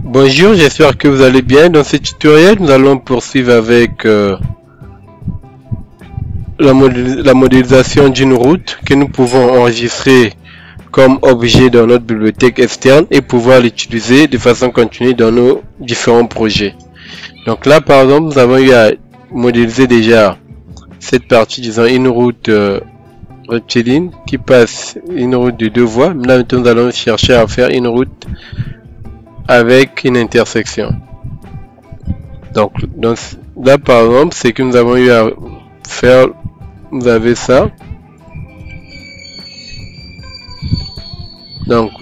Bonjour, j'espère que vous allez bien. Dans ce tutoriel, nous allons poursuivre avec la modélisation d'une route que nous pouvons enregistrer comme objet dans notre bibliothèque externe et pouvoir l'utiliser de façon continue dans nos différents projets. Donc là, par exemple, nous avons eu à modéliser déjà cette partie, disons une route rectiligne qui passe une route de 2 voies. Là, maintenant, nous allons chercher à faire une route avec une intersection. Donc là, par exemple, c'est que nous avons eu à faire, vous avez ça. Donc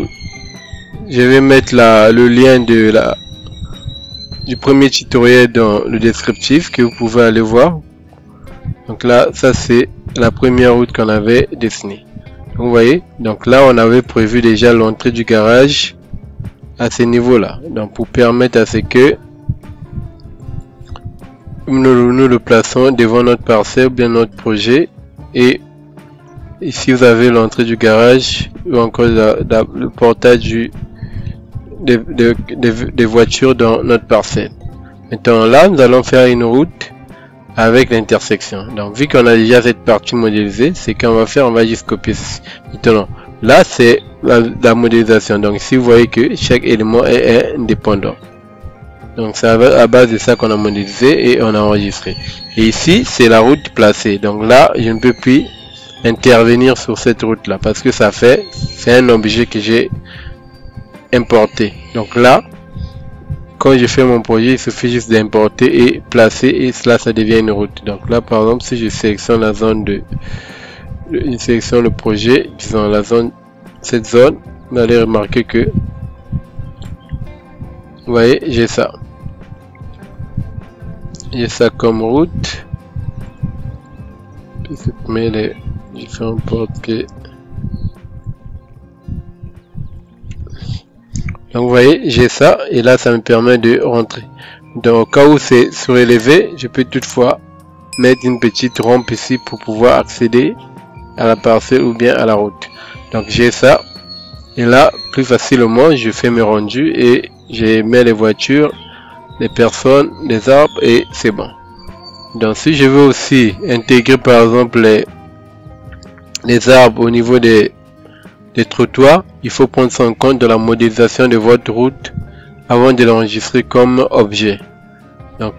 je vais mettre le lien du premier tutoriel dans le descriptif que vous pouvez aller voir. Donc là, ça c'est la première route qu'on avait dessinée. Vous voyez, donc là on avait prévu déjà l'entrée du garage à ce niveau là, donc pour permettre à ce que nous le plaçons devant notre parcelle ou bien notre projet. Et ici vous avez l'entrée du garage ou encore le portage des voitures dans notre parcelle. Maintenant là, nous allons faire une route avec l'intersection. Donc vu qu'on a déjà cette partie modélisée, c'est qu'on va faire, on va juste copier ceci. Maintenant là, c'est la modélisation. Donc ici vous voyez que chaque élément est indépendant. Donc c'est à base de ça qu'on a modélisé et on a enregistré. Et ici c'est la route placée. Donc là je ne peux plus intervenir sur cette route là parce que c'est un objet que j'ai importé. Donc là quand je fais mon projet, il suffit juste d'importer et placer et cela ça devient une route. Donc là par exemple, si je sélectionne la zone je sélectionne le projet, disons cette zone, vous allez remarquer que vous voyez, j'ai ça comme route. Puis je mets les différentes portes que... Donc vous voyez, j'ai ça et là ça me permet de rentrer. Donc au cas où c'est surélevé, je peux toutefois mettre une petite rampe ici pour pouvoir accéder à la parcelle ou bien à la route. Donc j'ai ça et là plus facilement je fais mes rendus et je mets les voitures, les personnes, les arbres et c'est bon. Donc si je veux aussi intégrer par exemple les arbres au niveau des trottoirs, il faut prendre ça en compte dans la modélisation de votre route avant de l'enregistrer comme objet. Donc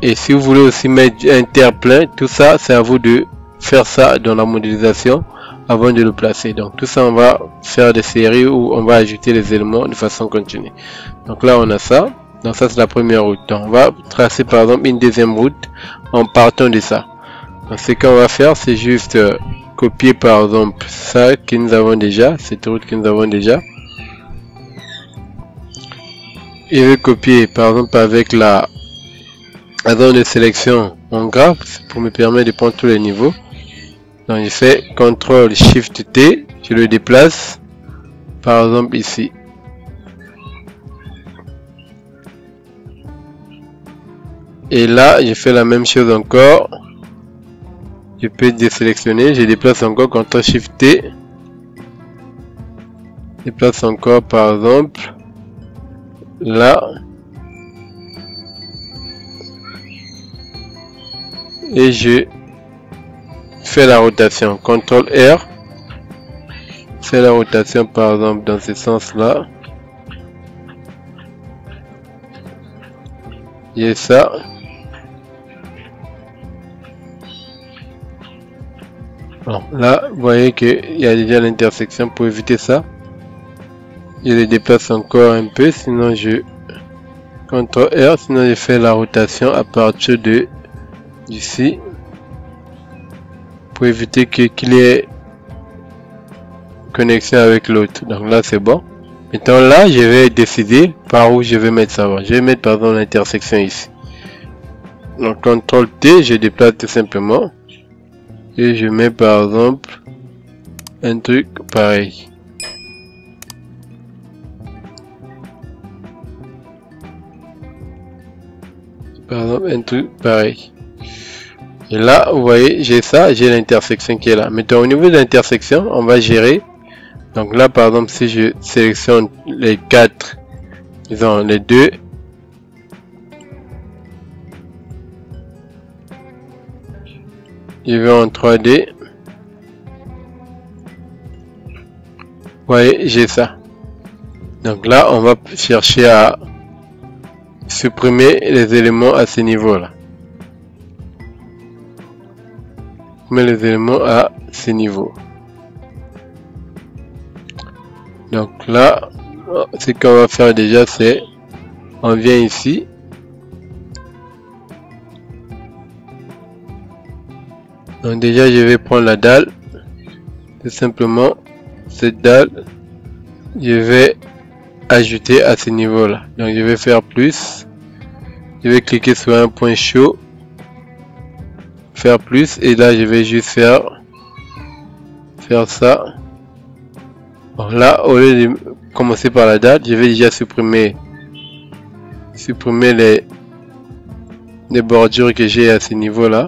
et si vous voulez aussi mettre un terre-plein, tout ça c'est à vous de faire ça dans la modélisation avant de le placer. Donc tout ça on va faire des séries où on va ajouter les éléments de façon continue. Donc là on a ça. Donc ça c'est la première route. Donc on va tracer par exemple une deuxième route en partant de ça. Donc ce qu'on va faire c'est juste copier par exemple ça que nous avons déjà, cette route que nous avons déjà. Et je vais copier par exemple avec la zone de sélection en graphe pour me permettre de prendre tous les niveaux. Donc je fais CTRL SHIFT T, je le déplace par exemple ici. Et là je fais la même chose encore. Je peux désélectionner, je déplace encore CTRL SHIFT T. Je déplace encore par exemple là. Et je fais la rotation, CTRL R, fais la rotation par exemple dans ce sens là, et ça, bon, là vous voyez qu'il y a déjà l'intersection. Pour éviter ça, je le déplace encore un peu, sinon je CTRL R, sinon je fais la rotation à partir de d'ici pour éviter qu'il y ait connexion avec l'autre. Donc là c'est bon. Maintenant là je vais décider par où je vais mettre ça. Je vais mettre par exemple l'intersection ici. Donc CTRL T, je déplace tout simplement et je mets par exemple un truc pareil. Par exemple un truc pareil. Et là, vous voyez, j'ai ça, j'ai l'intersection qui est là. Maintenant, au niveau de l'intersection, on va gérer Donc là, par exemple, si je sélectionne les 4 disons les deux. Je vais en 3D. Vous voyez, j'ai ça. Donc là, on va chercher à supprimer les éléments à ce niveau-là. Mais les éléments à ce niveau. Donc là, ce qu'on va faire déjà, c'est on vient ici. Donc déjà, je vais prendre la dalle. Tout simplement, cette dalle, je vais ajouter à ce niveau-là. Donc je vais faire plus. Je vais cliquer sur un point chaud. Faire plus. Et là, je vais juste faire ça. Bon, là, au lieu de commencer par la dalle, je vais déjà supprimer les bordures que j'ai à ce niveau-là.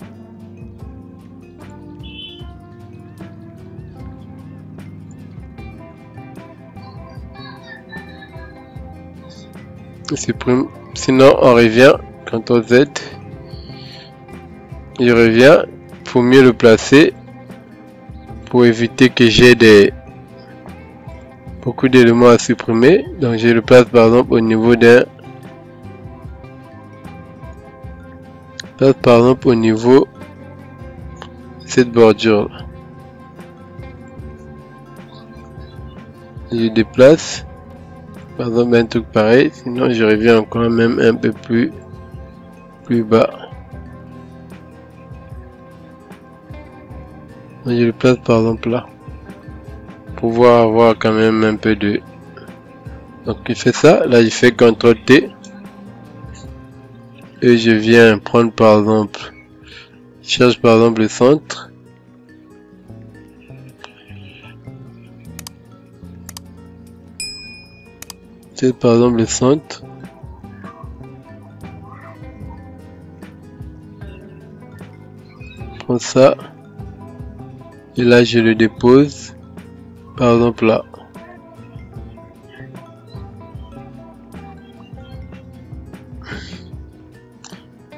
Supprime. Sinon, on revient. CTRL Z. Je reviens pour mieux le placer. Pour éviter que j'ai beaucoup d'éléments à supprimer. Donc, je le place par exemple au niveau d'un. Par exemple au niveau de cette bordure. Je déplace. Par exemple un truc pareil, sinon je reviens encore même un peu plus bas. Je le place par exemple là. Pour pouvoir avoir quand même un peu de... Donc il fait ça, là il fait CTRL T. Et je viens prendre par exemple, je cherche par exemple le centre. C'est par exemple le centre. Je prends ça. Et là je le dépose. Par exemple là.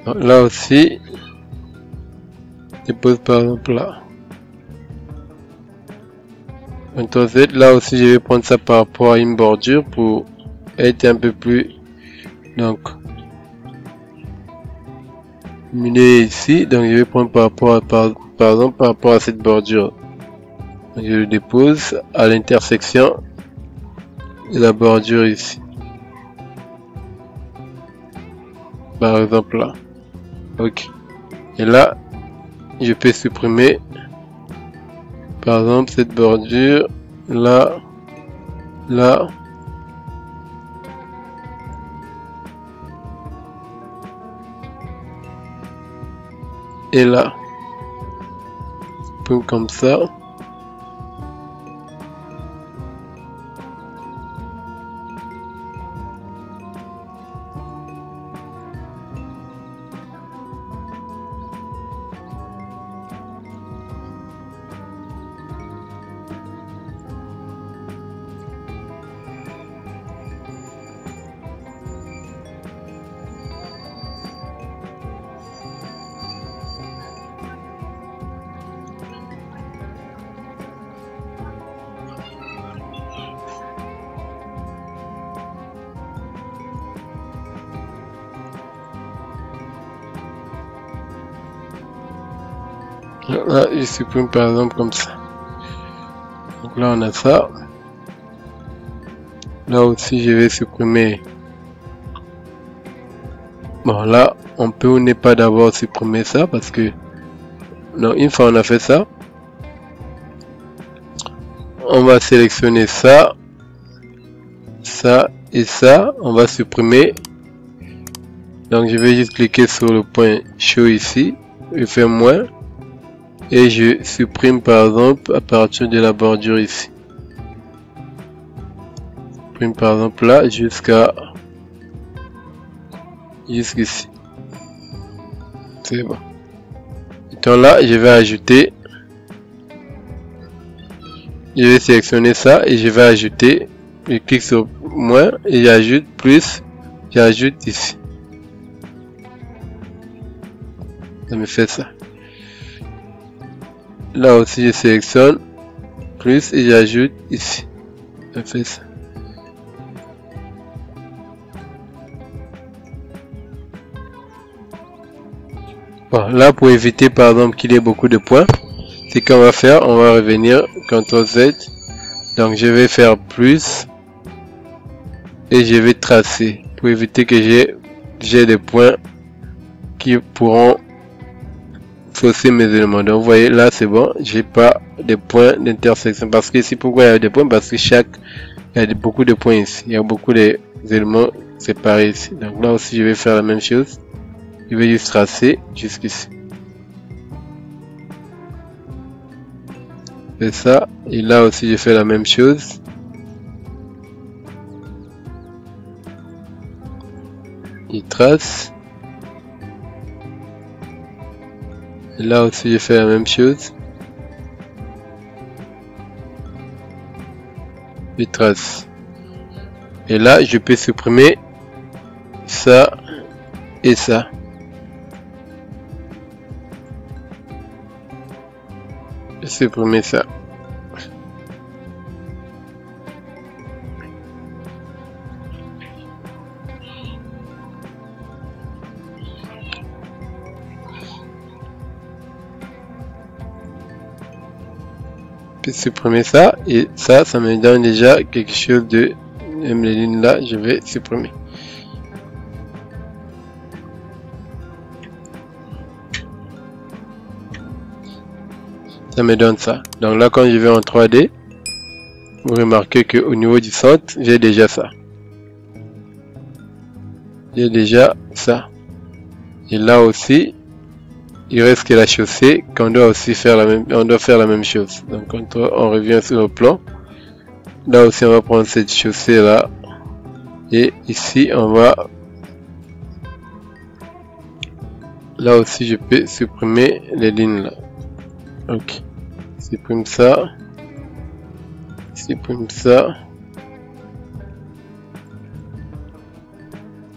Donc, là aussi. Je dépose par exemple là. Entonces, là aussi je vais prendre ça par rapport à une bordure pour être un peu plus donc miné ici. Donc je vais prendre par rapport à par exemple par rapport à cette bordure. Donc, je le dépose à l'intersection de la bordure ici. Par exemple là. Ok. Et là, je peux supprimer par exemple cette bordure là, là. Et là, comme ça. Là, je supprime par exemple comme ça. Donc là, on a ça. Là aussi, je vais supprimer. Bon, là, on peut ou n'est pas d'abord supprimer ça parce que... Non, une fois on a fait ça, on va sélectionner ça, ça et ça. On va supprimer. Donc, je vais juste cliquer sur le point Show ici. Je fais moins. Et je supprime par exemple à partir de la bordure ici. Je supprime par exemple là jusqu'ici. C'est bon. Donc là, je vais ajouter. Je vais sélectionner ça et je vais ajouter je clique sur moins et j'ajoute plus, j'ajoute ici. Ça me fait ça. Là aussi je sélectionne plus et j'ajoute ici. Ça me fait ça. Bon, là pour éviter par exemple qu'il y ait beaucoup de points, c'est qu'on va faire, on va revenir CTRL Z. Donc je vais faire plus et je vais tracer pour éviter que j'ai des points qui pourront fausser mes éléments. Donc vous voyez là c'est bon, j'ai pas de points d'intersection parce que ici pourquoi il y a des points, parce que il y a beaucoup de points ici, il y a beaucoup d'éléments séparés ici. Donc là aussi je vais faire la même chose, je vais juste tracer jusqu'ici. Je fais ça et là aussi je fais la même chose. Je trace. Et là aussi je fais la même chose. Je trace. Et là je peux supprimer ça et ça. Je supprimer ça. Je peux supprimer ça et ça me donne déjà quelque chose de même les lignes là, je vais supprimer. Ça me donne ça. Donc là quand je vais en 3D, vous remarquez que au niveau du centre, j'ai déjà ça. J'ai déjà ça. Et là aussi, il reste que la chaussée qu'on doit aussi faire on doit faire la même chose. Donc quand on revient sur le plan, là aussi on va prendre cette chaussée là et ici on va, là aussi je peux supprimer les lignes là. Ok, supprime ça, supprime ça,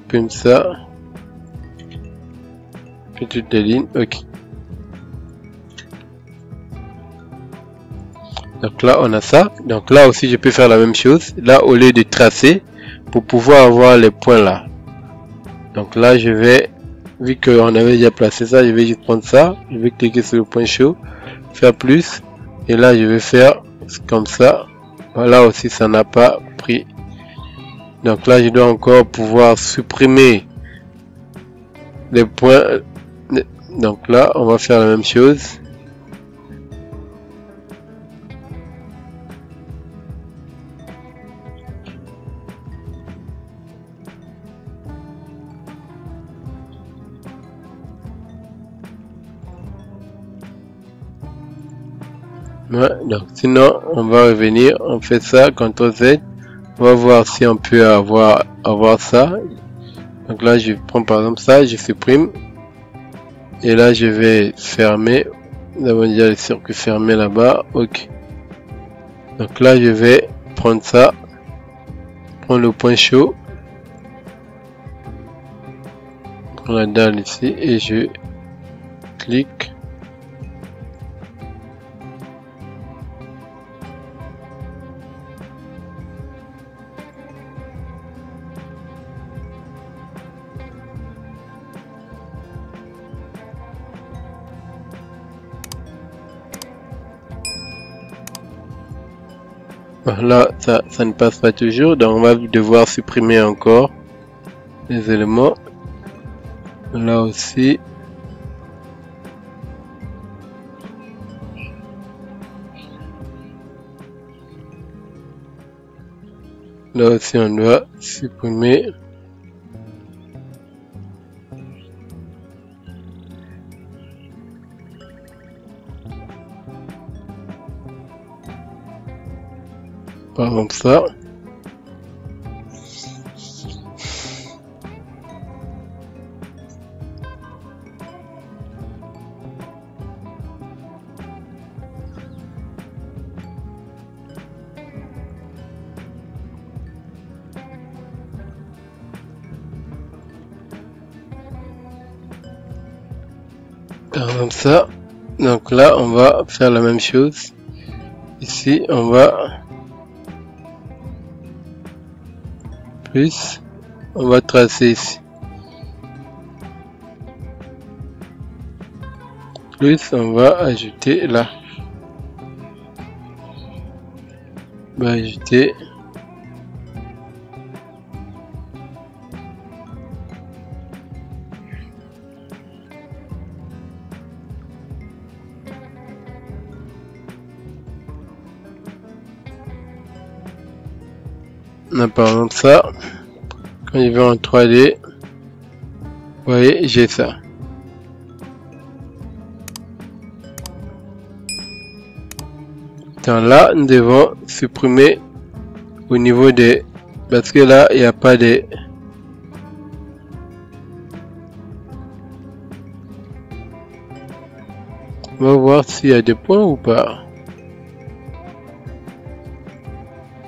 supprime ça, puis toutes les lignes. Ok. Donc là on a ça. Donc là aussi je peux faire la même chose. Là au lieu de tracer, pour pouvoir avoir les points là. Donc là je vais, vu qu'on avait déjà placé ça, je vais juste prendre ça. Je vais cliquer sur le point chaud, faire plus. Et là je vais faire comme ça. Là aussi ça n'a pas pris. Donc là je dois encore pouvoir supprimer les points. Donc là on va faire la même chose. Ouais, donc sinon on va revenir, on fait ça, CTRL Z, on va voir si on peut avoir ça. Donc là je prends par exemple ça, je supprime et là je vais fermer. Nous avons déjà le circuit fermé là-bas. Ok, donc là je vais prendre ça, prendre le point chaud, prendre la dalle ici et je clique. Là ça ne passe pas toujours, donc on va devoir supprimer encore les éléments. Là aussi on doit supprimer. Par exemple ça. Comme ça. Donc là, on va faire la même chose. Ici, on va plus, on va tracer ici. Plus, on va ajouter là. On va ajouter. Par exemple ça, quand je vais en 3D, vous voyez, j'ai ça. Donc là, nous devons supprimer au niveau des... Parce que là, il n'y a pas de... On va voir s'il y a des points ou pas.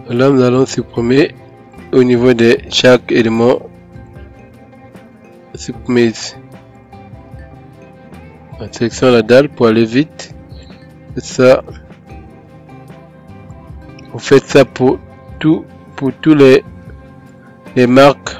Là, nous allons supprimer au niveau de chaque élément. Supprimer ici. On sélectionne la dalle pour aller vite. C'est ça. Vous faites ça pour tous les marques.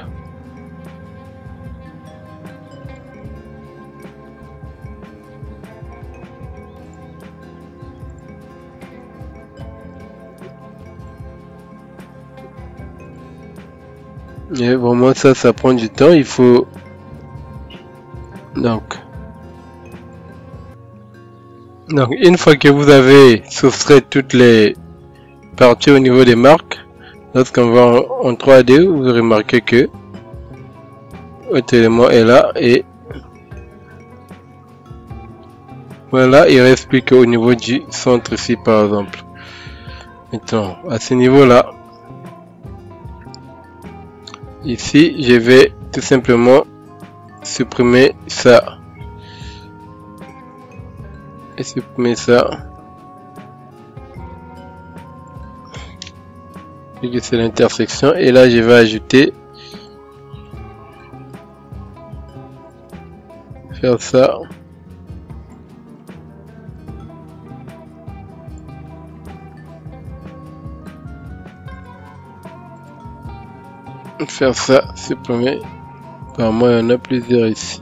Et vraiment ça prend du temps, il faut donc une fois que vous avez soustrait toutes les parties au niveau des marques, lorsqu'on va en 3D, vous remarquez que votre élément est là et voilà, il reste plus qu'au niveau du centre ici par exemple. Maintenant à ce niveau là, ici, je vais tout simplement supprimer ça. Et supprimer ça. Et que c'est l'intersection. Et là, je vais ajouter. Faire ça. Faire ça, supprimer. Apparemment, il y en a plusieurs ici.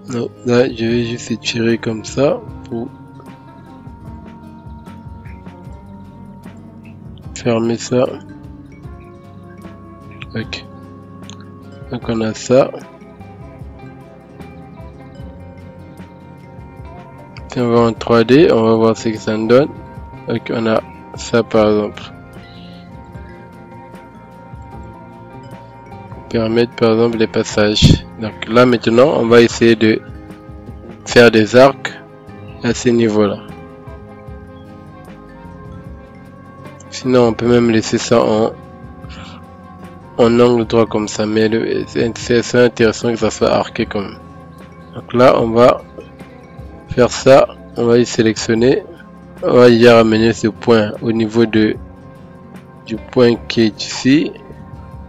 Non, là je vais juste étirer comme ça pour fermer ça. Ok. Donc on a ça. Si on va en 3D, on va voir ce que ça nous donne. Ok, on a ça par exemple. Permettre par exemple les passages. Donc là maintenant on va essayer de faire des arcs à ce niveau là. Sinon on peut même laisser ça en angle droit comme ça, mais c'est intéressant que ça soit arqué comme même. Donc là on va faire ça, on va y sélectionner, on va y ramener ce point au niveau du point qui est ici.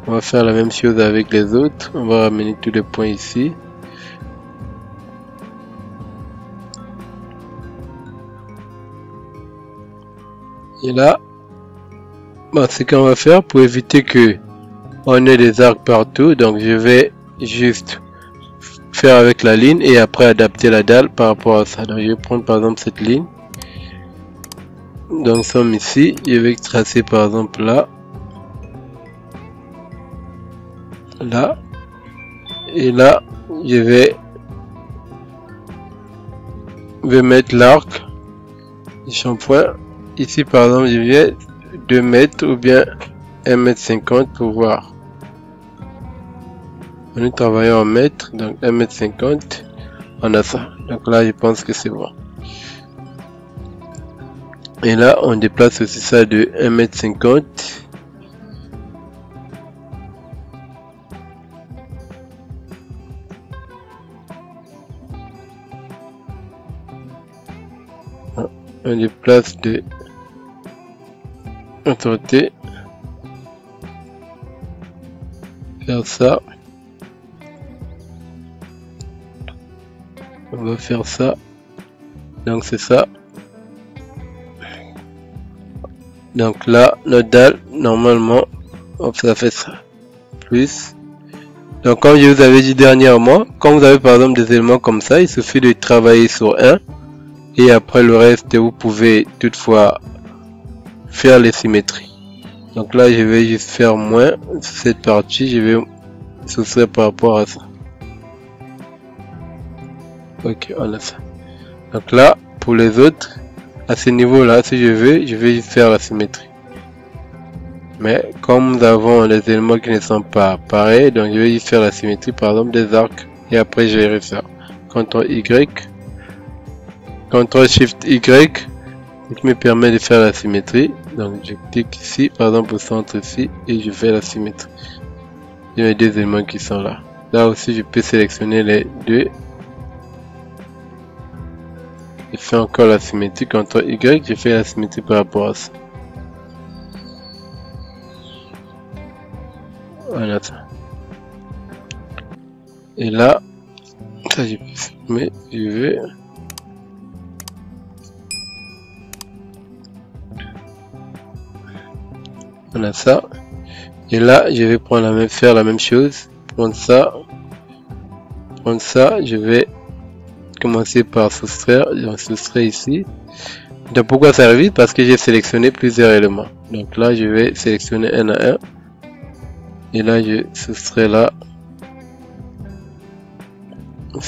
On va faire la même chose avec les autres. On va ramener tous les points ici. Et là, bon, ce qu'on va faire pour éviter que on ait des arcs partout. Donc je vais juste faire avec la ligne et après adapter la dalle par rapport à ça. Donc je vais prendre par exemple cette ligne. Donc nous sommes ici. Je vais tracer par exemple là. Là et là je vais mettre l'arc du shampoing ici par exemple. Je vais 2 mètres ou bien 1,50 m pour voir. Nous travaillons en mètres, donc 1,50 m, on a ça. Donc là je pense que c'est bon. Et là, on déplace aussi ça de 1,50 m. On déplace de autorité. Faire ça. On va faire ça. Donc c'est ça. Donc là, notre dalle, normalement, ça fait ça. Plus. Donc comme je vous avais dit dernièrement, quand vous avez par exemple des éléments comme ça, il suffit de travailler sur un. Et après le reste, vous pouvez toutefois faire les symétries. Donc là, je vais juste faire moins cette partie. Je vais soustraire par rapport à ça. Ok, on a ça. Donc là, pour les autres, à ce niveau-là, si je vais juste faire la symétrie. Mais comme nous avons des éléments qui ne sont pas pareils, donc je vais juste faire la symétrie, par exemple des arcs. Et après, je vais refaire CTRL Y. CTRL SHIFT Y, qui me permet de faire la symétrie. Donc je clique ici, par exemple au centre ici, et je fais la symétrie. Il y a deux éléments qui sont là. Là aussi, je peux sélectionner les deux. Je fais encore la symétrie, CTRL Y, je fais la symétrie par rapport à ça. Voilà ça. Et là, ça j'ai pu supprimer, je vais. Voilà ça. Et là, je vais prendre faire la même chose. Prendre ça, je vais commencer par soustraire. Je soustrais ici. Donc pourquoi ça arrive? Parce que j'ai sélectionné plusieurs éléments. Donc là, je vais sélectionner un à un. Et là, je soustrais là.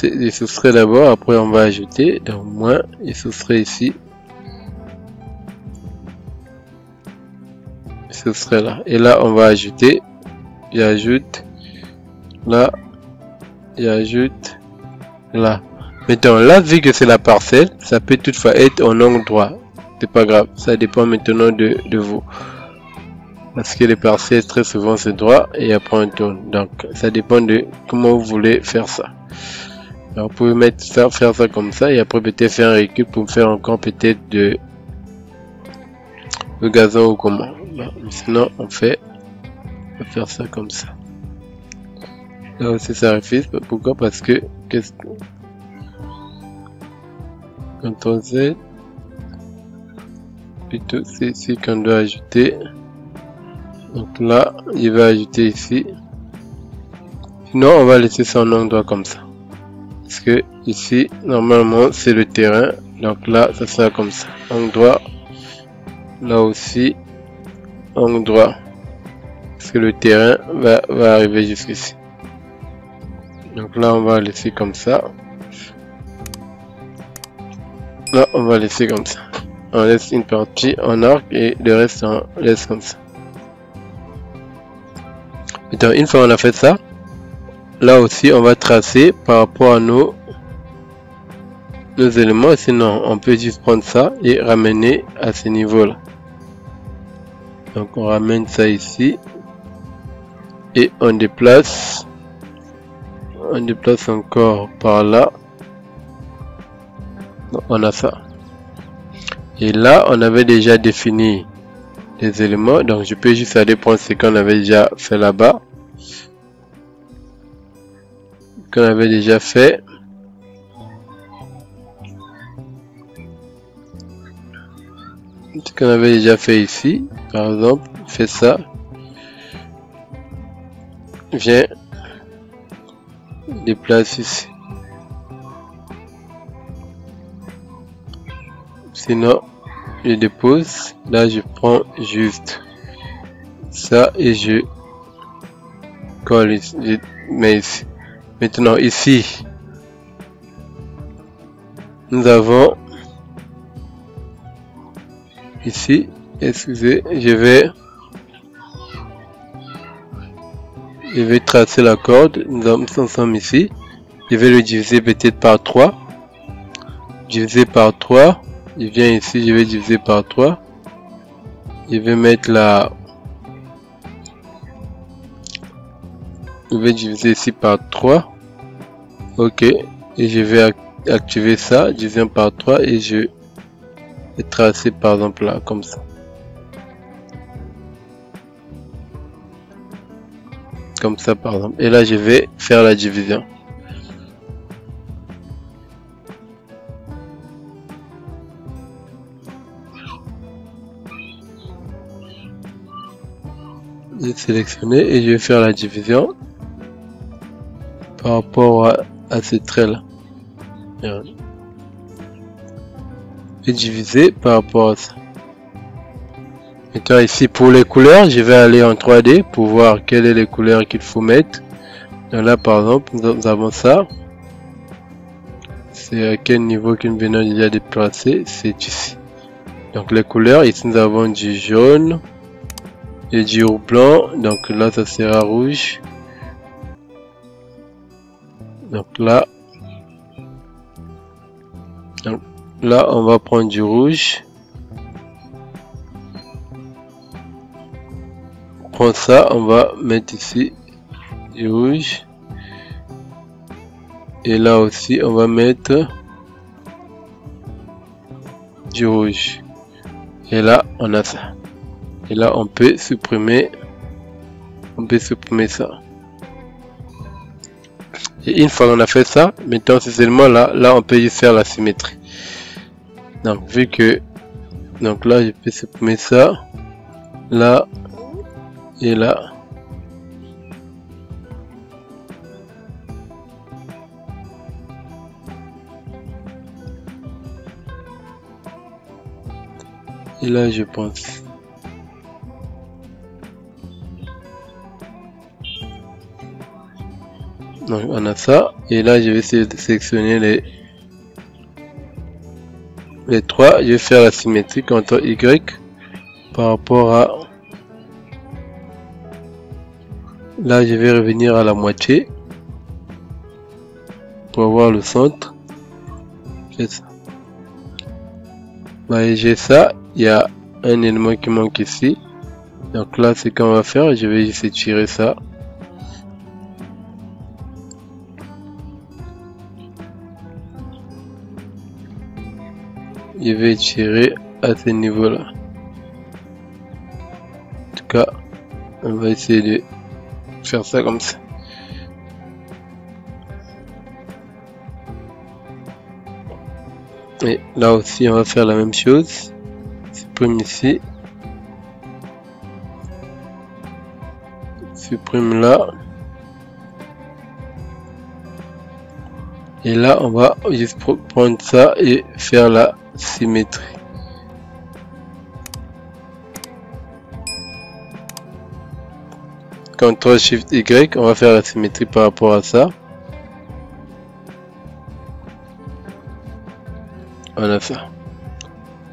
Je soustrais d'abord, après on va ajouter. Donc moins, je soustrais ici. Ce serait là. Et là, on va ajouter. J'ajoute là. J'ajoute là. Maintenant, là, vu que c'est la parcelle, ça peut toutefois être en angle droit. C'est pas grave. Ça dépend maintenant de vous. Parce que les parcelles, très souvent, c'est droit et après on tourne. Donc, ça dépend de comment vous voulez faire ça. Alors, vous pouvez mettre ça, faire ça comme ça et après peut-être faire un recul pour faire encore peut-être le gazon ou comment. Sinon on va faire ça comme ça. Là aussi ça refuse. Pourquoi? Parce que CTRL Z, plutôt c'est ici qu'on doit ajouter. Donc là il va ajouter ici. Sinon on va laisser ça en angle droit comme ça. Parce que ici normalement c'est le terrain. Donc là ça sera comme ça. Angle droit. Là aussi angle droit, parce que le terrain va arriver jusqu'ici. Donc là on va laisser comme ça. Là on va laisser comme ça. On laisse une partie en arc et le reste on laisse comme ça. Maintenant une fois on a fait ça, là aussi on va tracer par rapport à nos éléments. Sinon on peut juste prendre ça et ramener à ce niveau là. Donc on ramène ça ici et on déplace encore par là. Donc on a ça. Et là on avait déjà défini les éléments, donc je peux juste aller prendre ce qu'on avait déjà fait là-bas, qu'on avait déjà fait. Ce qu'on avait déjà fait ici, par exemple, fait ça, viens, déplace ici. Sinon, je dépose, là je prends juste ça et je colle ici, je mets ici. Maintenant ici, nous avons ici, excusez, je vais tracer la corde. Nous sommes ici, je vais le diviser peut-être par 3, diviser par 3, je viens ici, je vais diviser par 3. Je vais mettre la... Je vais diviser ici par 3. Ok. Et je vais activer ça, division par 3 et je vais tracer par exemple là, comme ça. Comme ça par exemple. Et là, je vais faire la division. J'ai sélectionné et je vais faire la division par rapport à ces traits là. Et diviser par rapport à ça. Maintenant ici pour les couleurs, je vais aller en 3D pour voir quelles sont les couleurs qu'il faut mettre. Donc là par exemple, nous avons ça. C'est à quel niveau que nous venons déjà déplacer? C'est ici. Donc les couleurs, ici nous avons du jaune et du blanc. Donc là ça sera rouge. Donc là on va prendre du rouge. On prend ça, on va mettre ici du rouge. Et là aussi on va mettre du rouge. Et là on a ça. Et là on peut supprimer ça. Et une fois qu'on a fait ça, maintenant c'est seulement là on peut juste faire la symétrie. Donc vu que donc là je peux supprimer ça, là et là. Et là je pense. Donc on a ça. Et là je vais essayer de sélectionner les trois. Je vais faire la symétrie CTRL Y par rapport à... Là je vais revenir à la moitié pour avoir le centre. C'est ça. Bah, j'ai ça. Il y a un élément qui manque ici. Donc là c'est qu'on va faire. Je vais juste étirer ça. Je vais tirer à ce niveau là. En tout cas on va essayer de faire ça comme ça. Et là aussi on va faire la même chose. Supprime ici, supprime là, et là on va juste prendre ça et faire la symétrie. CTRL SHIFT Y, on va faire la symétrie par rapport à ça. Voilà ça.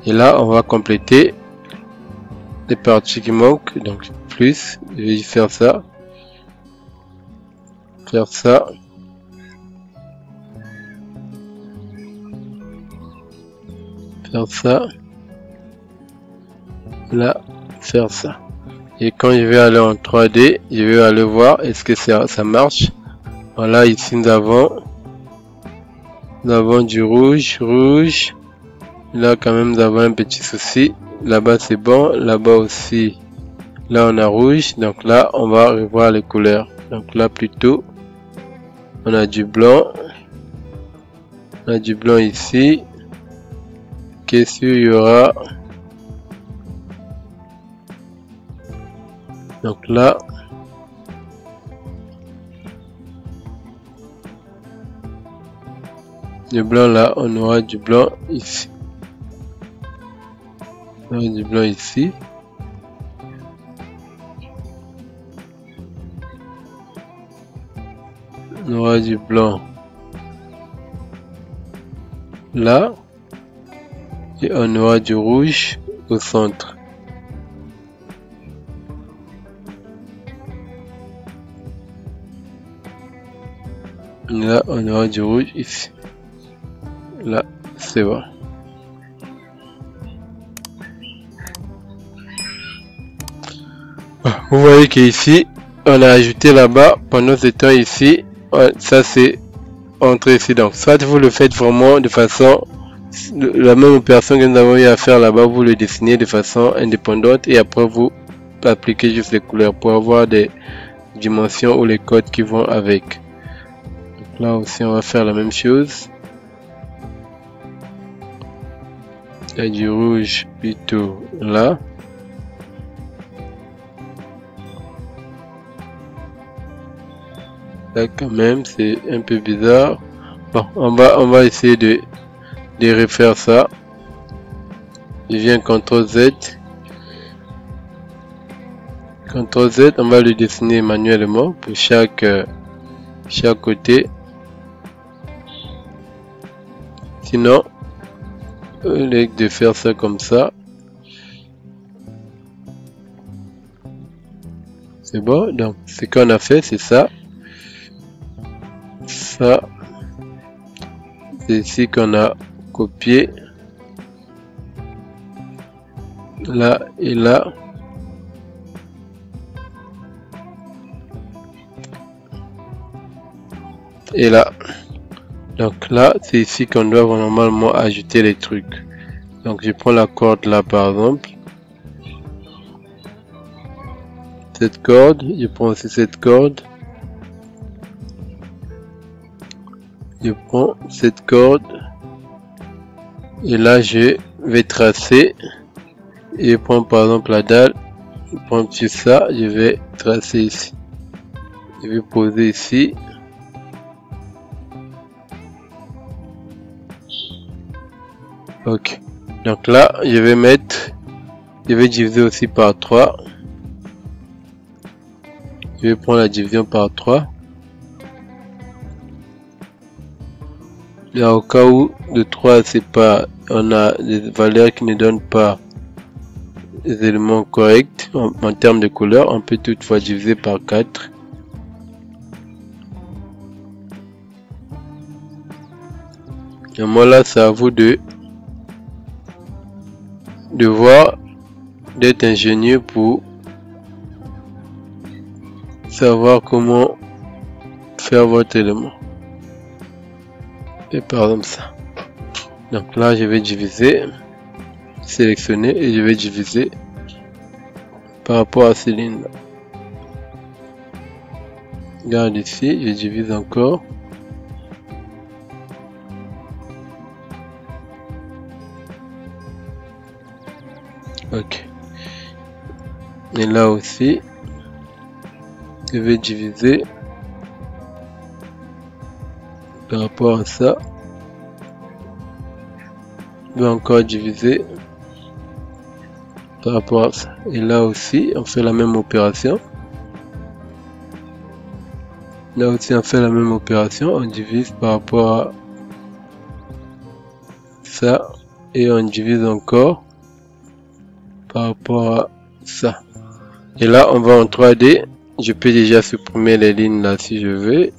Et là on va compléter les parties qui manquent. Donc plus, je vais faire ça. Faire ça. Faire ça. Là, faire ça. Et quand je vais aller en 3D, je vais aller voir est-ce que ça marche. Voilà, ici nous avons du rouge. Là quand même nous avons un petit souci. Là-bas c'est bon, là-bas aussi. Là on a rouge, donc là on va revoir les couleurs. Donc là plutôt on a du blanc. On a du blanc ici. Qu'est-ce qu'il y aura? Donc là du blanc là, on aura du blanc ici. On aura du blanc ici. On aura du blanc là. Et on aura du rouge au centre. Là, on aura du rouge ici. Là, c'est bon. Vous voyez qu'ici, on a ajouté là-bas, pendant ce temps ici, ça c'est entré ici. Donc, soit vous le faites vraiment de façon, la même opération que nous avons eu à faire là-bas, vous le dessinez de façon indépendante et après vous appliquez juste les couleurs pour avoir des dimensions ou les codes qui vont avec. Donc là aussi, on va faire la même chose. Il y a du rouge plutôt là. Là quand même c'est un peu bizarre. Bon, on va essayer de refaire ça. Je viens CTRL Z. CTRL Z, on va le dessiner manuellement pour chaque côté. Sinon, au lieu de faire ça comme ça, c'est bon. Donc ce qu'on a fait, c'est ça. Ça, c'est ici qu'on a copié. Là et là. Et là. Donc là, c'est ici qu'on doit normalement ajouter les trucs. Donc je prends la corde là par exemple. Cette corde, je prends aussi cette corde. Je prends cette corde et là je vais tracer et je prends par exemple la dalle, je prends tout ça, je vais tracer ici, je vais poser ici, ok. Donc là je vais diviser aussi par 3, je vais prendre la division par 3. Là, au cas où de 3 c'est pas, on a des valeurs qui ne donnent pas les éléments corrects en termes de couleur, on peut toutefois diviser par 4. Et moi là, c'est à vous de voir, d'être ingénieux pour savoir comment faire votre élément. Et par exemple ça. Donc là je vais diviser, sélectionner et je vais diviser par rapport à ces lignes là. Regarde ici, je divise encore. Ok. Et là aussi, je vais diviser par rapport à ça. Je vais encore diviser par rapport à ça. Et là aussi, on fait la même opération. Là aussi, on fait la même opération. On divise par rapport à ça. Et on divise encore par rapport à ça. Et là, on va en 3D. Je peux déjà supprimer les lignes là si je veux.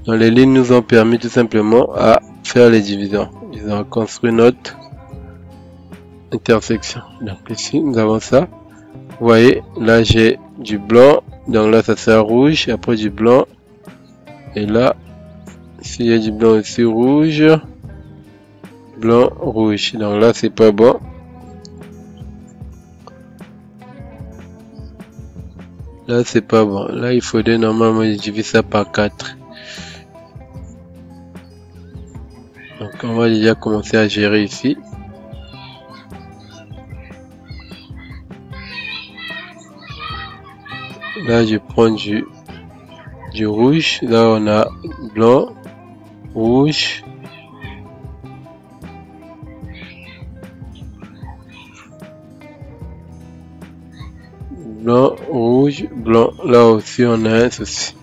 Donc, les lignes nous ont permis tout simplement à faire les divisions. Ils ont construit notre intersection. Donc ici, nous avons ça. Vous voyez, là j'ai du blanc. Donc là, ça sert rouge. Après du blanc. Et là, s'il y a du blanc aussi rouge. Blanc, rouge. Donc là, c'est pas bon. Là, c'est pas bon. Là, il faudrait normalement diviser ça par 4. Donc, on va déjà commencer à gérer ici. Là, je prends du rouge. Là, on a blanc, rouge. Blanc, rouge, blanc. Là aussi, on a un souci.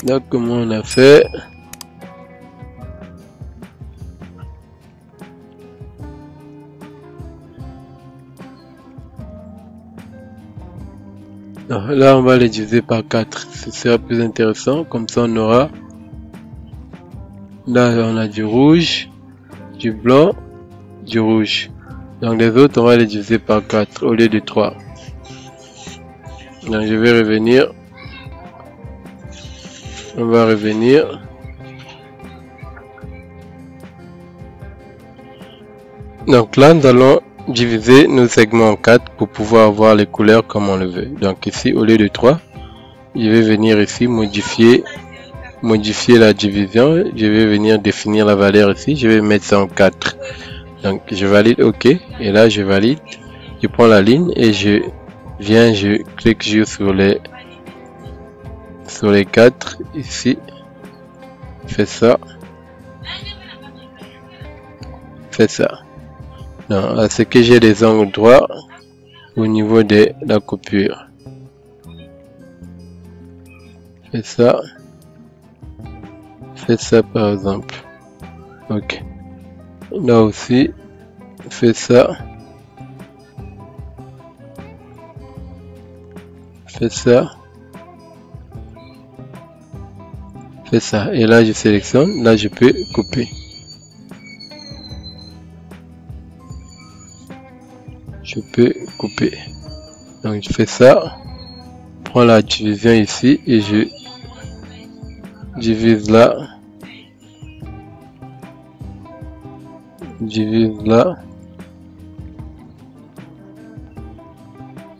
Là, comment on a fait? Non, là, on va les diviser par 4. Ce sera plus intéressant. Comme ça, on aura... Là, on a du rouge, du blanc, du rouge. Donc les autres, on va les diviser par 4 au lieu de 3. Donc je vais revenir. On va revenir. Donc là, nous allons diviser nos segments en 4 pour pouvoir avoir les couleurs comme on le veut. Donc ici, au lieu de 3, je vais venir ici modifier la division. Je vais venir définir la valeur ici. Je vais mettre ça en 4. Donc je valide OK. Et là, je valide. Je prends la ligne et je viens, je clique juste sur les 4 ici. Fais ça. Fais ça. Non, à ce que j'ai des angles droits au niveau de la coupure. Fais ça. Fais ça par exemple. Ok. Là aussi, fais ça. Fais ça. Fais ça. Et là, je sélectionne. Là, je peux couper. Je peux couper. Donc, je fais ça. Prends la division ici et je divise là. Divise là.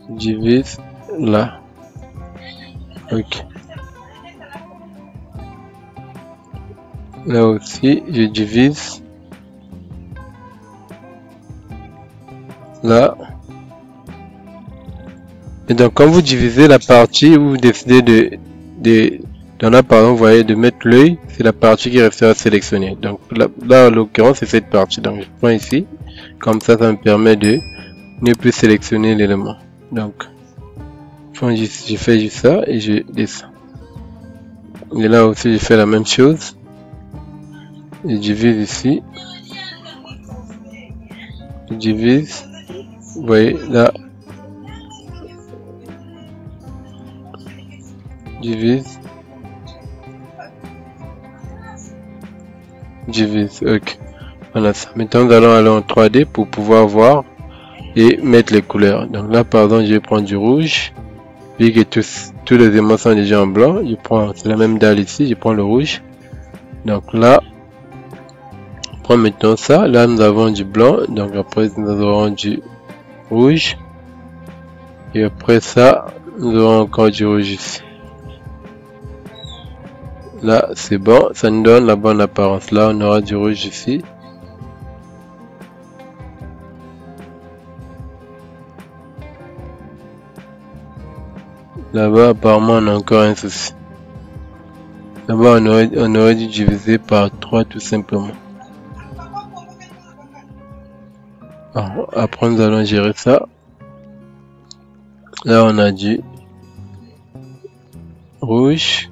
Divise là. Ok. Là aussi, je divise. Là. Et donc, quand vous divisez la partie où vous décidez dans là, par exemple, vous voyez, de mettre l'œil, c'est la partie qui restera sélectionnée. Donc, là en l'occurrence, c'est cette partie. Donc, je prends ici. Comme ça, ça me permet de ne plus sélectionner l'élément. Donc, je fais juste ça et je descends. Et là aussi, je fais la même chose. Je divise ici. Je divise. Vous voyez, là. Divise. Divise. Ok. Voilà ça. Maintenant, nous allons aller en 3D pour pouvoir voir et mettre les couleurs. Donc là, par exemple, je vais prendre du rouge. Vu que tous les éléments sont déjà en blanc, je prends la même dalle ici, je prends le rouge. Donc là, on prend maintenant ça. Là, nous avons du blanc. Donc après, nous aurons du rouge. Et après ça, nous aurons encore du rouge ici. Là, c'est bon. Ça nous donne la bonne apparence. Là, on aura du rouge ici. Là-bas, apparemment, on a encore un souci. Là-bas, on aurait dû diviser par 3 tout simplement. Alors, après, nous allons gérer ça. Là, on a du rouge.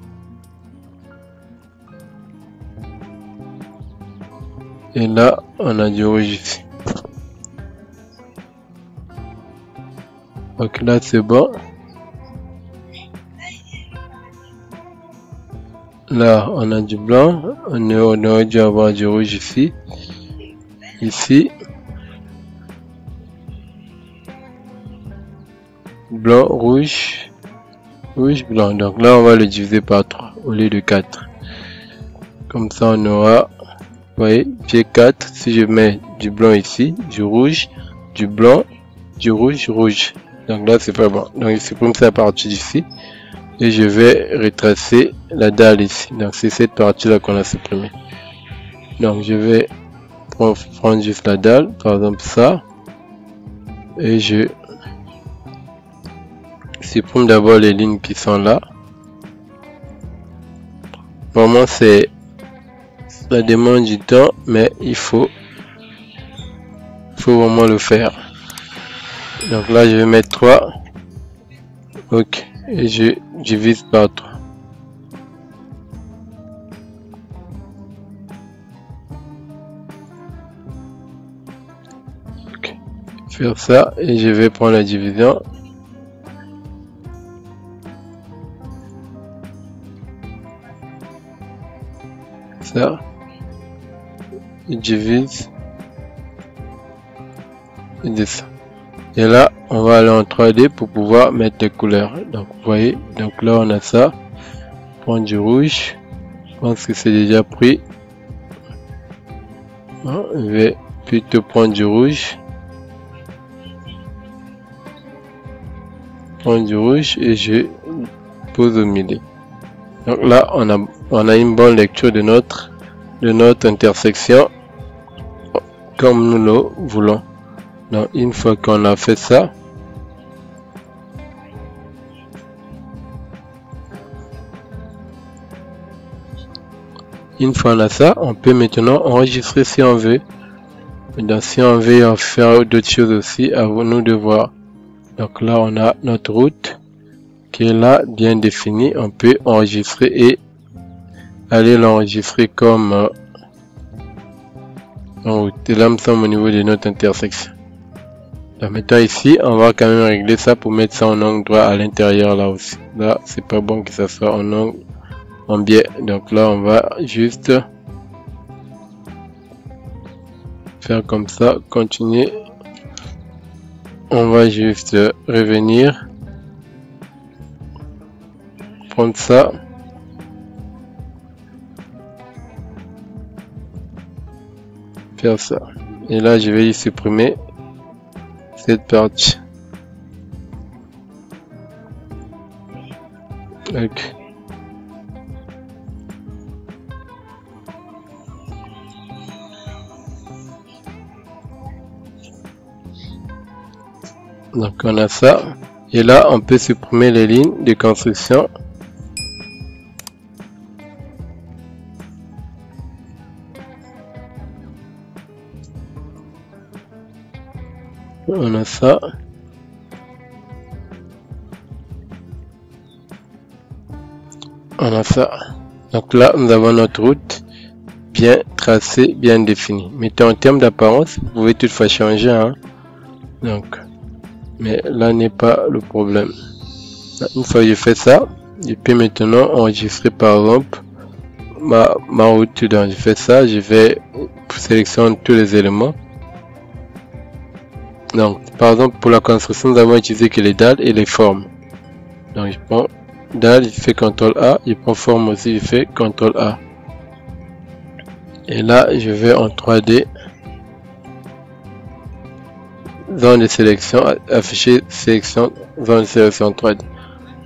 Et là, on a du rouge ici. Donc là, c'est bon. Là, on a du blanc. On aurait dû avoir du rouge ici. Ici. Blanc, rouge. Rouge, blanc. Donc là, on va le diviser par 3 au lieu de 4. Comme ça, on aura... Vous voyez, j'ai 4. Si je mets du blanc ici, du rouge, du blanc, du rouge, rouge. Donc là, c'est pas bon. Donc, il supprime ça à partir d'ici. Et je vais retracer la dalle ici. Donc, c'est cette partie-là qu'on a supprimée. Donc, je vais prendre juste la dalle. Par exemple, ça. Et je supprime d'abord les lignes qui sont là. Vraiment, ça demande du temps, mais il faut vraiment le faire. Donc là, je vais mettre 3. Ok. Et je divise par 3. Ok. Faire ça et je vais prendre la division. Ça. Je divise. et descend. Et là, on va aller en 3D pour pouvoir mettre les couleurs. Donc, vous voyez, donc là, on a ça. Prendre du rouge. Je pense que c'est déjà pris. Bon, je vais plutôt prendre du rouge. Prendre du rouge et je pose au milieu. Donc là, on a une bonne lecture de notre intersection comme nous le voulons. Donc une fois qu'on a fait ça, on peut maintenant enregistrer si on veut. Donc si on veut en faire d'autres choses aussi, à nous de voir. Donc là, on a notre route qui est là, bien définie. On peut enregistrer et aller l'enregistrer comme en route. Et là, nous sommes au niveau de notre intersection. Donc maintenant ici, on va quand même régler ça pour mettre ça en angle droit à l'intérieur là aussi. Là, c'est pas bon que ça soit en angle en biais. Donc là, on va juste faire comme ça, continuer. On va juste revenir, prendre ça, faire ça. Et là, je vais y supprimer cette partie. Ok. Donc on a ça. Et là, on peut supprimer les lignes de construction. On a ça. On a ça. Donc là, nous avons notre route bien tracée, bien définie. Mais en termes d'apparence, vous pouvez toutefois changer. Hein? Donc, mais là n'est pas le problème. Une fois que j'ai fait ça, je peux maintenant enregistrer par exemple ma route. Donc, je fais ça, je vais sélectionner tous les éléments. Donc, par exemple, pour la construction, nous avons utilisé que les dalles et les formes. Donc, je prends dalle, je fais CTRL A, je prends forme aussi, je fais CTRL A. Et là, je vais en 3D. Zone de sélection, afficher sélection, zone de sélection 3D.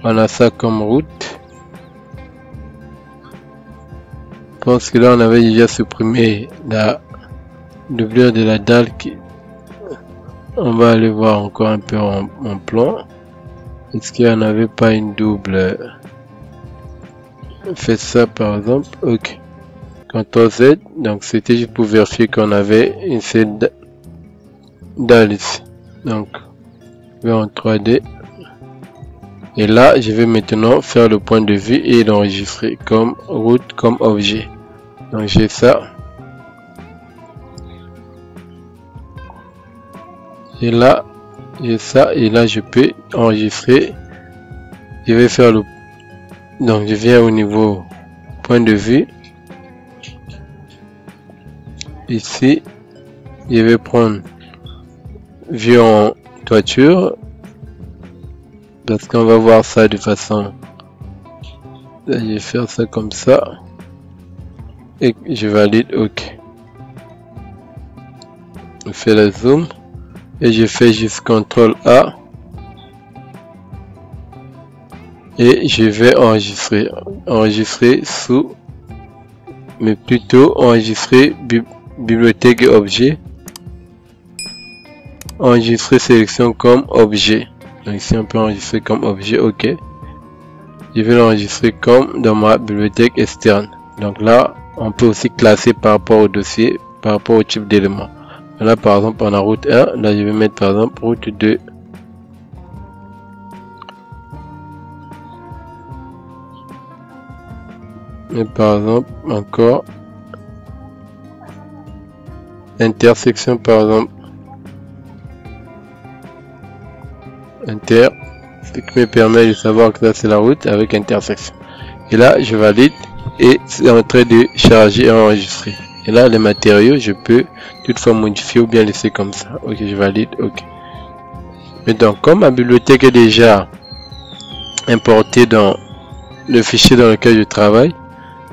On a ça comme route. Je pense que là, on avait déjà supprimé la doublure de la dalle qui... On va aller voir encore un peu en plan. Est-ce qu'il n'y en avait pas une double? Faites ça par exemple. Ok. CTRL Z. Donc c'était juste pour vérifier qu'on avait une seule dalle ici. Donc je vais en 3D. Et là je vais maintenant faire le point de vue et l'enregistrer comme route, comme objet. Donc j'ai ça. Et là, j'ai ça, et là je peux enregistrer. Je vais faire le... Donc je viens au niveau point de vue. Ici, je vais prendre vue en toiture. Parce qu'on va voir ça de façon... Là, je vais faire ça comme ça. Et je valide OK. Je fais le zoom. Et je fais juste CTRL A et je vais enregistrer sous, mais plutôt enregistrer bibliothèque et objet, enregistrer sélection comme objet. Donc ici on peut enregistrer comme objet. OK, je vais l'enregistrer comme dans ma bibliothèque externe. Donc là on peut aussi classer par rapport au dossier, par rapport au type d'élément. Là par exemple on a route 1, là je vais mettre par exemple route 2. Et par exemple encore intersection par exemple. Inter, ce qui me permet de savoir que ça c'est la route avec intersection. Et là je valide et c'est en train de charger et enregistrer. Et là, les matériaux, je peux toutefois modifier ou bien laisser comme ça. Ok, je valide. Ok. Mais donc, comme ma bibliothèque est déjà importée dans le fichier dans lequel je travaille,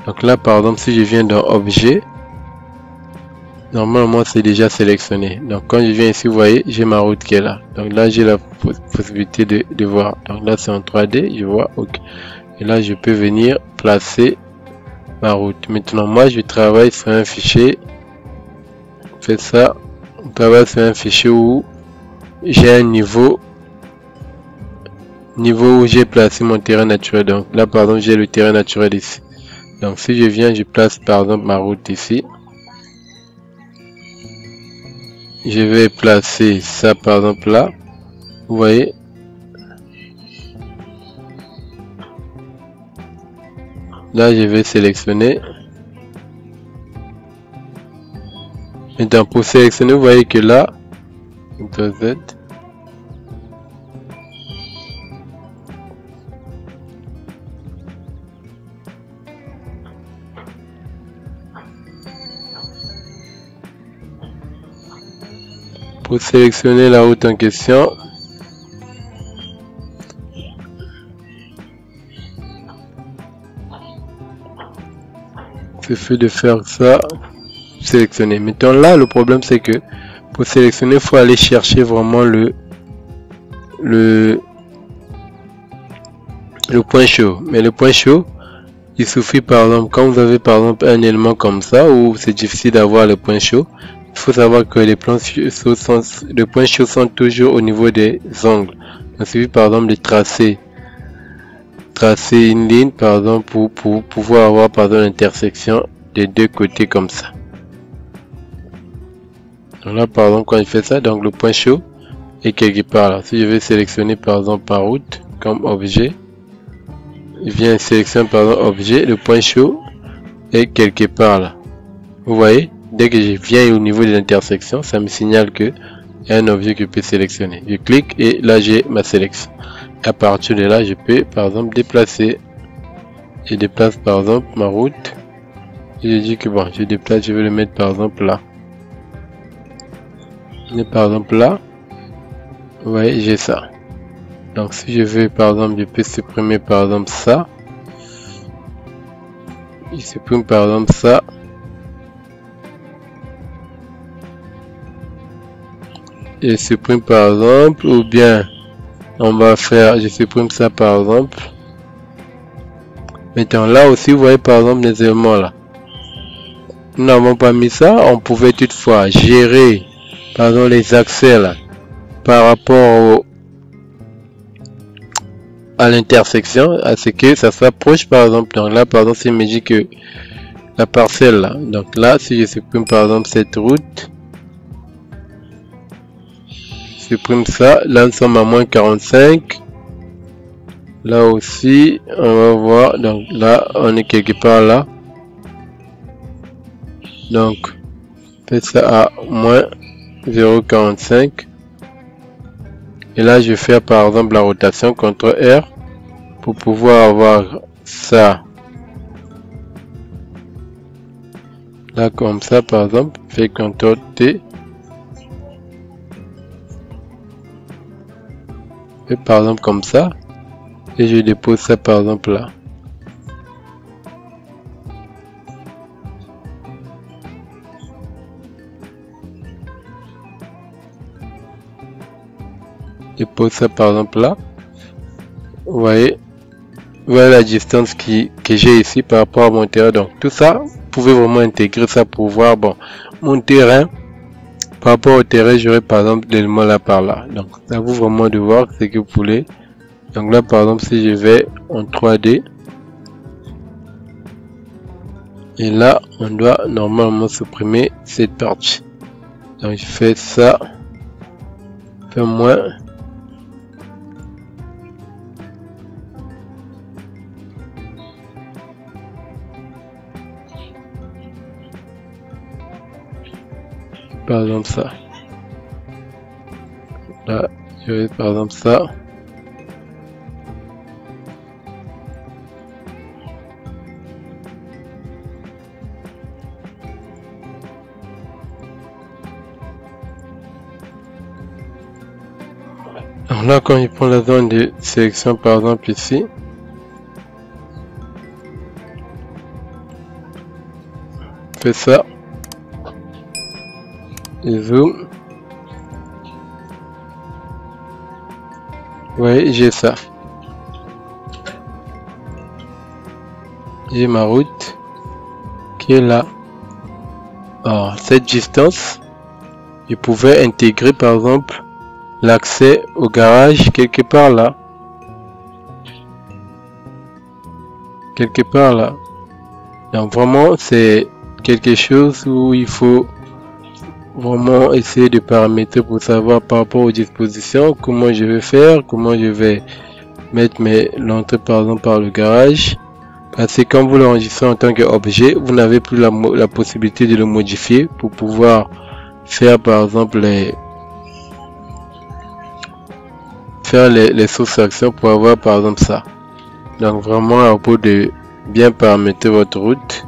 donc là, par exemple, si je viens dans Objet, normalement, c'est déjà sélectionné. Donc, quand je viens ici, vous voyez, j'ai ma route qui est là. Donc là, j'ai la possibilité de voir. Donc là, c'est en 3D, je vois. Ok. Et là, je peux venir placer ma route. Maintenant, moi, je travaille sur un fichier. Fait ça. On travaille sur un fichier où j'ai un niveau où j'ai placé mon terrain naturel. Donc là, par exemple, j'ai le terrain naturel ici. Donc si je viens, je place par exemple ma route ici. Je vais placer ça par exemple là. Vous voyez. Là, je vais sélectionner. Maintenant, pour sélectionner, vous voyez que là, CTRL Z. Pour sélectionner la route en question, il suffit de faire ça, sélectionner. Maintenant là, le problème c'est que pour sélectionner, il faut aller chercher vraiment le point chaud. Mais le point chaud, il suffit par exemple, quand vous avez par exemple un élément comme ça, où c'est difficile d'avoir le point chaud, il faut savoir que les points chauds sont toujours au niveau des angles. Il suffit par exemple de tracer une ligne par exemple pour pouvoir avoir par exemple l'intersection des deux côtés comme ça. Donc là par exemple quand je fais ça, donc le point chaud est quelque part là. Si je vais sélectionner par exemple par route comme objet, je viens sélectionner par exemple objet, le point chaud est quelque part là. Vous voyez, dès que je viens au niveau de l'intersection, ça me signale que il y a un objet que je peux sélectionner. Je clique et là j'ai ma sélection. À partir de là, je peux par exemple déplacer. Je déplace par exemple ma route. Et je dis que bon, je déplace, je vais le mettre par exemple là. Et par exemple là, vous voyez, j'ai ça. Donc si je veux par exemple, je peux supprimer par exemple ça. Je supprime par exemple ça. Et supprime par exemple, ou bien on va faire, je supprime ça par exemple. Maintenant là aussi, vous voyez par exemple les éléments là. Nous n'avons pas mis ça, on pouvait toutefois gérer par exemple les accès là par rapport à l'intersection, à ce que ça soit proche par exemple. Donc là par exemple, si il me dit que la parcelle là, donc là si je supprime par exemple cette route, supprime ça, là nous sommes à moins 45. Là aussi on va voir, donc là on est quelque part là, donc faites ça à moins 0,45 et là je vais faire par exemple la rotation CTRL R pour pouvoir avoir ça là comme ça par exemple, fait CTRL T et par exemple comme ça. Et je dépose ça par exemple là. Je dépose ça par exemple là. Vous voyez, voilà la distance que j'ai ici par rapport à mon terrain. Donc tout ça, vous pouvez vraiment intégrer ça pour voir, bon, mon terrain, par rapport au terrain, j'aurai par exemple l'élément là par là. Donc ça vous vraiment de voir ce que vous voulez. Donc là par exemple, si je vais en 3D, et là on doit normalement supprimer cette partie. Donc je fais ça, fais moins, par exemple ça. Là je vais par exemple ça. Donc là, quand il prend la zone de sélection, par exemple ici, fait ça, et zoom. Ouais, j'ai ça. J'ai ma route qui est là. Alors, cette distance, je pouvais intégrer par exemple l'accès au garage quelque part là. Quelque part là. Donc vraiment, c'est quelque chose où il faut vraiment essayer de paramétrer pour savoir par rapport aux dispositions comment je vais faire, comment je vais mettre l'entrée par exemple par le garage. Parce que quand vous l'enregistrez en tant qu'objet, vous n'avez plus la possibilité de le modifier pour pouvoir faire par exemple les sous-sections pour avoir par exemple ça. Donc vraiment à propos de bien paramétrer votre route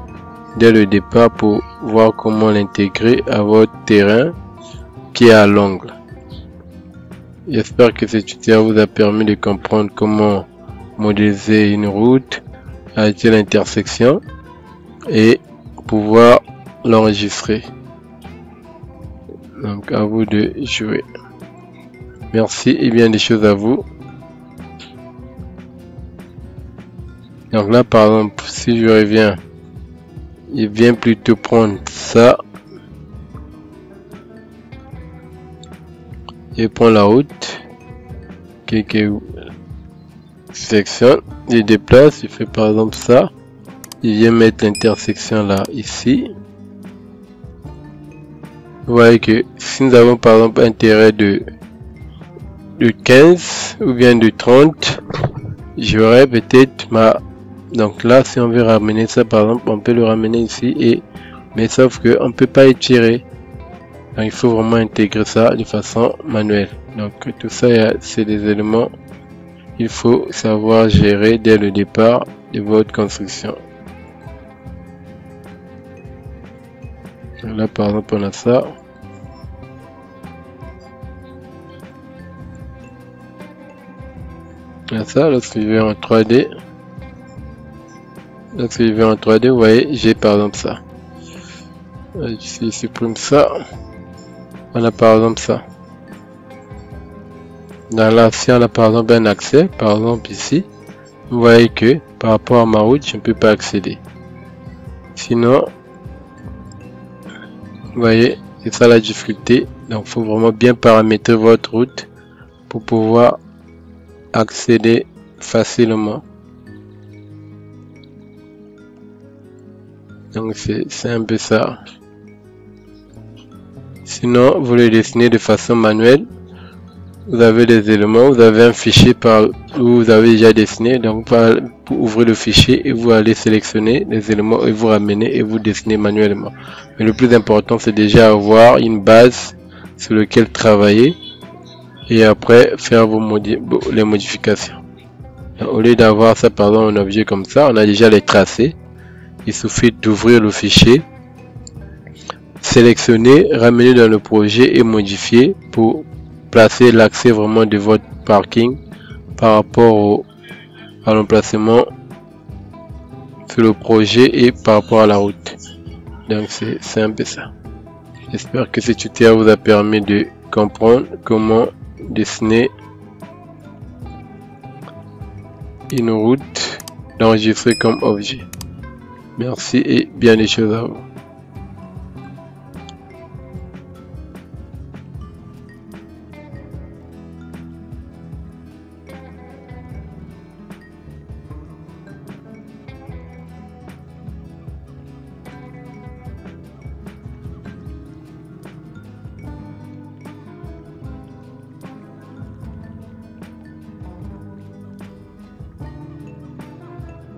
dès le départ pour voir comment l'intégrer à votre terrain qui est à l'angle. J'espère que ce tutoriel vous a permis de comprendre comment modéliser une route avec l'intersection et pouvoir l'enregistrer. Donc à vous de jouer. Merci et bien des choses à vous. Donc là par exemple si je reviens, il vient plutôt prendre ça. Il prend la route. Quelques sections. Il déplace. Il fait par exemple ça. Il vient mettre l'intersection là, ici. Vous voyez que si nous avons par exemple un terrain de 15 ou bien de 30, j'aurais peut-être ma... Donc là, si on veut ramener ça par exemple, on peut le ramener ici, mais sauf que on peut pas étirer. Donc il faut vraiment intégrer ça de façon manuelle. Donc tout ça, c'est des éléments il faut savoir gérer dès le départ de votre construction. Donc là par exemple on a ça. On a ça, lorsque je vais en 3D. Lorsque je vais en 3D, vous voyez, j'ai par exemple ça. Ici, je supprime ça. On a par exemple ça. Dans là, si on a par exemple un accès, par exemple ici, vous voyez que par rapport à ma route, je ne peux pas accéder. Sinon, vous voyez, c'est ça la difficulté. Donc, il faut vraiment bien paramétrer votre route pour pouvoir accéder facilement. Donc, c'est un peu ça. Sinon, vous le dessinez de façon manuelle. Vous avez des éléments, vous avez un fichier où vous avez déjà dessiné. Donc, vous ouvrez le fichier et vous allez sélectionner les éléments et vous ramener et vous dessinez manuellement. Mais le plus important, c'est déjà avoir une base sur laquelle travailler et après faire les modifications. Donc, au lieu d'avoir ça, par exemple, un objet comme ça, on a déjà les tracés. Il suffit d'ouvrir le fichier, sélectionner, ramener dans le projet et modifier pour placer l'accès vraiment de votre parking par rapport à l'emplacement sur le projet et par rapport à la route. Donc c'est un peu ça. J'espère que ce tutoriel vous a permis de comprendre comment dessiner une route, l'enregistrer comme objet. Merci et bien des choses à vous.